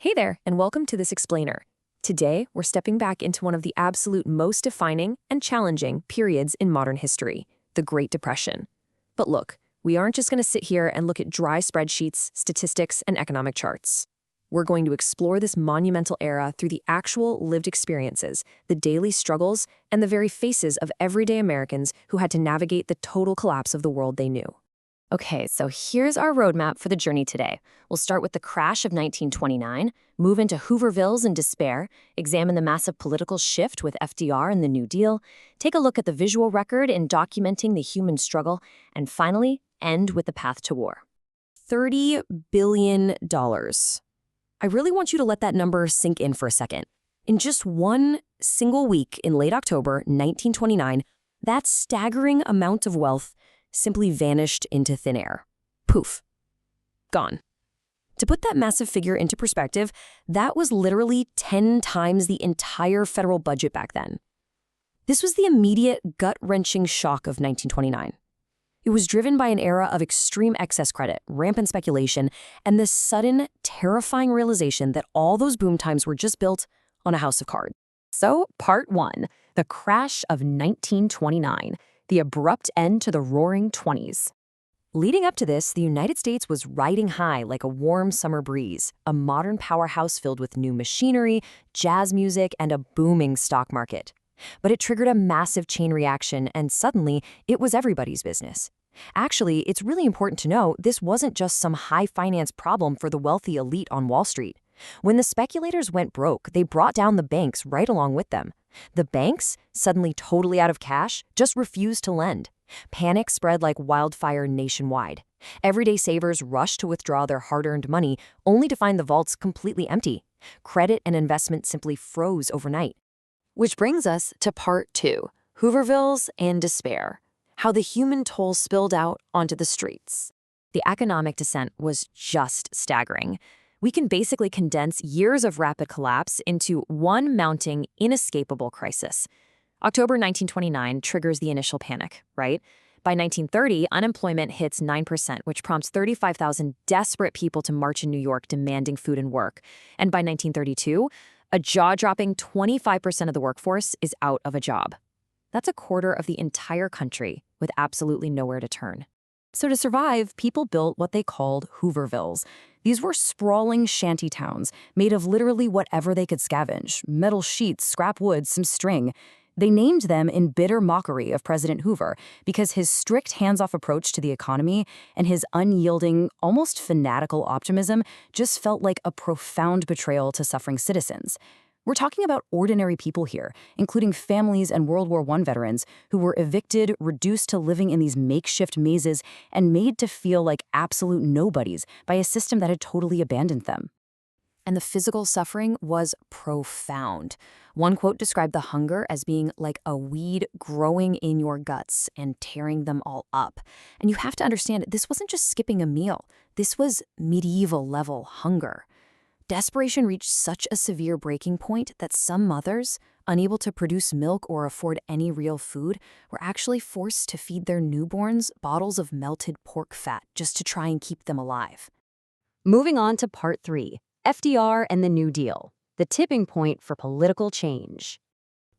Hey there, and welcome to this explainer. Today, we're stepping back into one of the absolute most defining and challenging periods in modern history, the Great Depression. But look, we aren't just going to sit here and look at dry spreadsheets, statistics, and economic charts. We're going to explore this monumental era through the actual lived experiences, the daily struggles, and the very faces of everyday Americans who had to navigate the total collapse of the world they knew. Okay, so here's our roadmap for the journey today. We'll start with the crash of 1929, move into Hoovervilles and despair, examine the massive political shift with FDR and the New Deal, take a look at the visual record in documenting the human struggle, and finally, end with the path to war. $30 billion. I really want you to let that number sink in for a second. In just one single week in late October 1929, that staggering amount of wealth simply vanished into thin air. Poof. Gone. To put that massive figure into perspective, that was literally 10 times the entire federal budget back then. This was the immediate, gut-wrenching shock of 1929. It was driven by an era of extreme excess credit, rampant speculation, and this sudden, terrifying realization that all those boom times were just built on a house of cards. So, Part 1, the crash of 1929. The abrupt end to the Roaring '20s. Leading up to this, the United States was riding high like a warm summer breeze, a modern powerhouse filled with new machinery, jazz music, and a booming stock market. But it triggered a massive chain reaction, and suddenly, it was everybody's business. Actually, it's really important to know this wasn't just some high finance problem for the wealthy elite on Wall Street. When the speculators went broke, they brought down the banks right along with them. The banks, suddenly totally out of cash, just refused to lend. Panic spread like wildfire nationwide. Everyday savers rushed to withdraw their hard-earned money, only to find the vaults completely empty. Credit and investment simply froze overnight. Which brings us to Part 2, Hoovervilles and despair. How the human toll spilled out onto the streets. The economic descent was just staggering. We can basically condense years of rapid collapse into one mounting, inescapable crisis. October 1929 triggers the initial panic, right? By 1930, unemployment hits 9%, which prompts 35,000 desperate people to march in New York demanding food and work. And by 1932, a jaw-dropping 25% of the workforce is out of a job. That's a quarter of the entire country with absolutely nowhere to turn. So to survive, people built what they called Hoovervilles. These were sprawling shanty towns made of literally whatever they could scavenge: metal sheets, scrap wood, some string. They named them in bitter mockery of President Hoover because his strict hands-off approach to the economy and his unyielding, almost fanatical optimism just felt like a profound betrayal to suffering citizens. We're talking about ordinary people here, including families and World War I veterans who were evicted, reduced to living in these makeshift mazes, and made to feel like absolute nobodies by a system that had totally abandoned them. And the physical suffering was profound. One quote described the hunger as being like a weed growing in your guts and tearing them all up. And you have to understand, this wasn't just skipping a meal. This was medieval-level hunger. Desperation reached such a severe breaking point that some mothers, unable to produce milk or afford any real food, were actually forced to feed their newborns bottles of melted pork fat just to try and keep them alive. Moving on to Part 3, FDR and the New Deal, the tipping point for political change.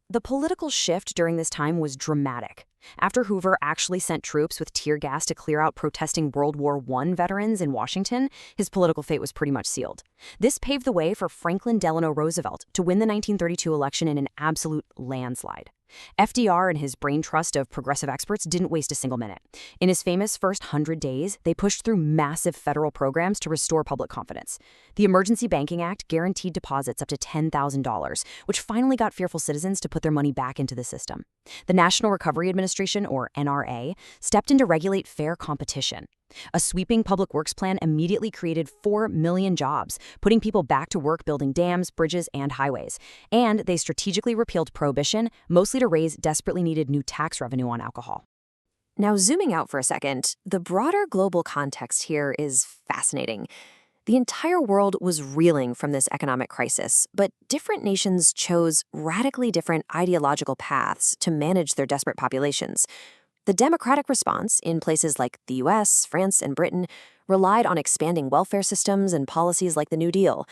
The political shift during this time was dramatic. After Hoover actually sent troops with tear gas to clear out protesting World War I veterans in Washington, his political fate was pretty much sealed. This paved the way for Franklin Delano Roosevelt to win the 1932 election in an absolute landslide. FDR and his brain trust of progressive experts didn't waste a single minute. In his famous first 100 days, they pushed through massive federal programs to restore public confidence. The Emergency Banking Act guaranteed deposits up to $10,000, which finally got fearful citizens to put their money back into the system. The National Recovery Administration, or NRA, stepped in to regulate fair competition. A sweeping public works plan immediately created 4 million jobs, putting people back to work building dams, bridges, and highways. And they strategically repealed prohibition, mostly to raise desperately needed new tax revenue on alcohol. Now, zooming out for a second, the broader global context here is fascinating. The entire world was reeling from this economic crisis, but different nations chose radically different ideological paths to manage their desperate populations. The democratic response in places like the US, France, and Britain relied on expanding welfare systems and policies like the New Deal.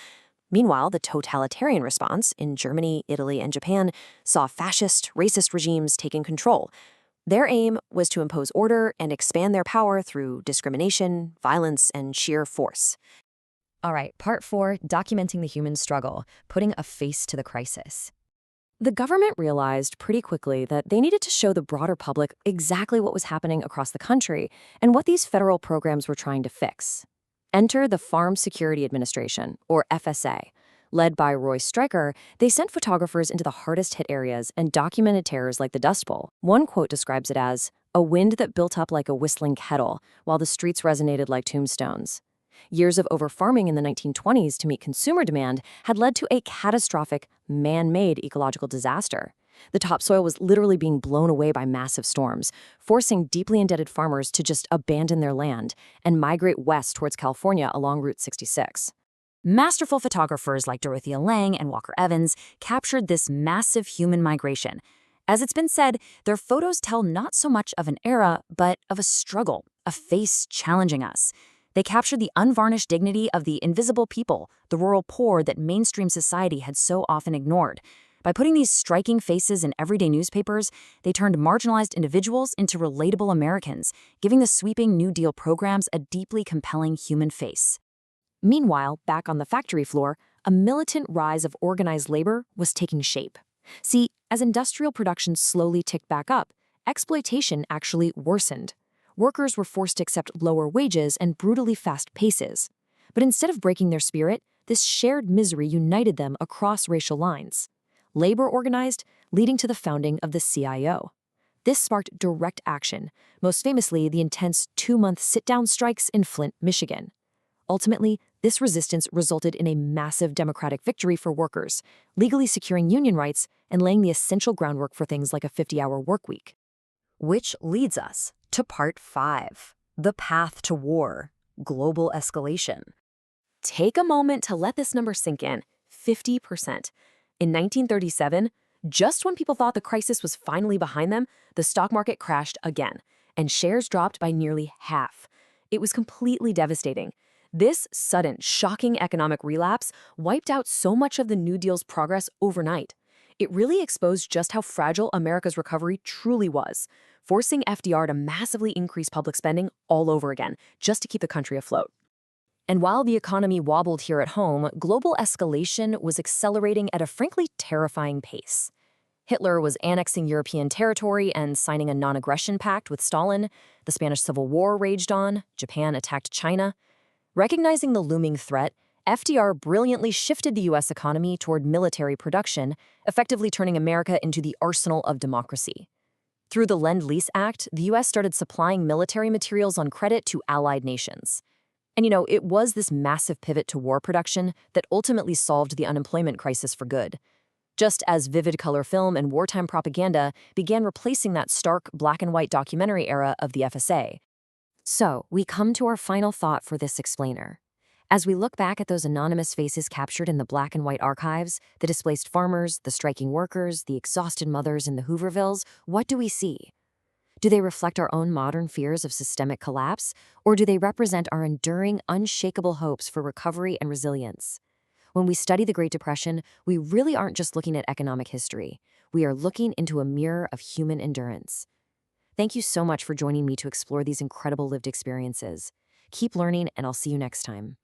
Meanwhile, the totalitarian response in Germany, Italy, and Japan saw fascist, racist regimes taking control. Their aim was to impose order and expand their power through discrimination, violence, and sheer force. All right, part 4, documenting the human struggle, putting a face to the crisis. The government realized pretty quickly that they needed to show the broader public exactly what was happening across the country and what these federal programs were trying to fix. Enter the Farm Security Administration, or FSA. Led by Roy Stryker, they sent photographers into the hardest-hit areas and documented terrors like the Dust Bowl. One quote describes it as, "a wind that built up like a whistling kettle, while the streets resonated like tombstones." Years of over-farming in the 1920s to meet consumer demand had led to a catastrophic, man-made ecological disaster. The topsoil was literally being blown away by massive storms, forcing deeply indebted farmers to just abandon their land and migrate west towards California along Route 66. Masterful photographers like Dorothea Lange and Walker Evans captured this massive human migration. As it's been said, their photos tell not so much of an era, but of a struggle, a face challenging us. They captured the unvarnished dignity of the invisible people, the rural poor that mainstream society had so often ignored. By putting these striking faces in everyday newspapers, they turned marginalized individuals into relatable Americans, giving the sweeping New Deal programs a deeply compelling human face. Meanwhile, back on the factory floor, a militant rise of organized labor was taking shape. See, as industrial production slowly ticked back up, exploitation actually worsened. Workers were forced to accept lower wages and brutally fast paces. But instead of breaking their spirit, this shared misery united them across racial lines. Labor organized, leading to the founding of the CIO. This sparked direct action, most famously the intense 2-month sit-down strikes in Flint, Michigan. Ultimately, this resistance resulted in a massive democratic victory for workers, legally securing union rights and laying the essential groundwork for things like a 50-hour workweek. Which leads us to part 5, the path to war, global escalation. Take a moment to let this number sink in, 50%. In 1937, just when people thought the crisis was finally behind them, the stock market crashed again, and shares dropped by nearly half. It was completely devastating. This sudden, shocking economic relapse wiped out so much of the New Deal's progress overnight. It really exposed just how fragile America's recovery truly was, forcing FDR to massively increase public spending all over again, just to keep the country afloat. And while the economy wobbled here at home, global escalation was accelerating at a frankly terrifying pace. Hitler was annexing European territory and signing a non-aggression pact with Stalin. The Spanish Civil War raged on. Japan attacked China. Recognizing the looming threat, FDR brilliantly shifted the U.S. economy toward military production, effectively turning America into the arsenal of democracy. Through the Lend-Lease Act, the U.S. started supplying military materials on credit to allied nations. And it was this massive pivot to war production that ultimately solved the unemployment crisis for good. Just as vivid color film and wartime propaganda began replacing that stark black and white documentary era of the FSA. So, we come to our final thought for this explainer. As we look back at those anonymous faces captured in the black and white archives, the displaced farmers, the striking workers, the exhausted mothers in the Hoovervilles, what do we see? Do they reflect our own modern fears of systemic collapse, or do they represent our enduring, unshakable hopes for recovery and resilience? When we study the Great Depression, we really aren't just looking at economic history. We are looking into a mirror of human endurance. Thank you so much for joining me to explore these incredible lived experiences. Keep learning, and I'll see you next time.